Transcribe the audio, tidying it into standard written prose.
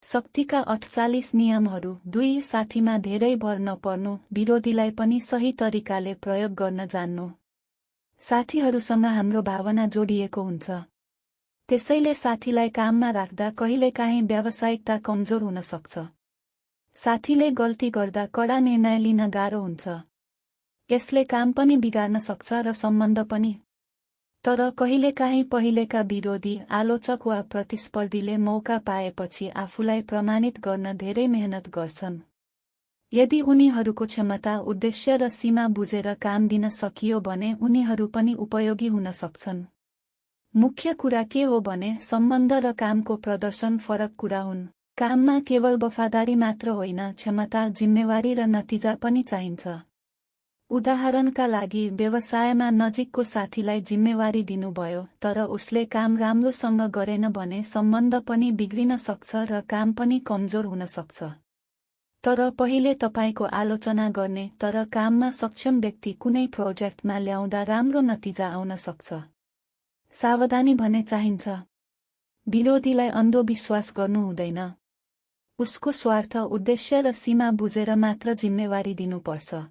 शक्तिका 48 नियमहरू। 2 साथीमा धेरै भर नपर्नु, विरोधीलाई पनि सही तरिकाले प्रयोग गर्न जान्नु। साथीहरूसँग हाम्रो भावना जोडिएको हुन्छ। त्यसैले साथीलाई काममा राख्दा कहिलेकाहीँ व्यावसायिकता कमजोर हुन सक्छ। साथीले गल्ती गर्दा कडा निर्णय लिन गाह्रो हुन्छ। यसले काम पनि बिगार्न सक्छ र सम्बन्ध पनि। तर कहिलेकाहीँ पहिलेका विरोधी, आलोचक वा प्रतिस्पर्धीले मौका पाएपछि आफूलाई प्रमाणित गर्न धेरै मेहनत गर्छन्। यदि उनीहरूको क्षमता, उद्देश्य र सीमा बुझेर काम दिन सकियो भने उनीहरू पनि उपयोगी हुन सक्छन्। मुख्य कुरा के हो भने सम्बन्ध र कामको प्रदर्शन फरक कुरा हुन्। काममा केवल वफादारी मात्र होइन, क्षमता, जिम्मेवारी र नतिजा पनि चाहिन्छ। उदाहरणका लागि, व्यवसायमा नजिकको साथीलाई जिम्मेवारी दिनुभयो तर उसले काम राम्रोसँग गरेन भने सम्बन्ध पनि बिग्रिन सक्छ र काम पनि कमजोर हुन सक्छ। तर पहिले तपाईको आलोचना गर्ने तर काममा सक्षम व्यक्ति कुनै प्रोजेक्टमा ल्याउँदा राम्रो नतिजा आउन सक्छ। सावधानी भने चाहिन्छ। विरोधीलाई अन्धो विश्वास गर्नु हुँदैन। उसको स्वार्थ, उद्देश्य र सीमा बुझेर मात्र जिम्मेवारी दिनुपर्छ।